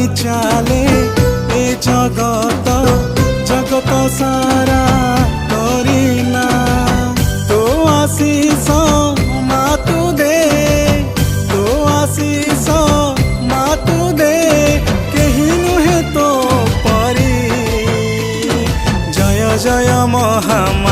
चाले ए जगत जगत सारा करिना तो आशीष मातु दे तो आशीष मातु दे केहि नुहे तो परी जय जय महामा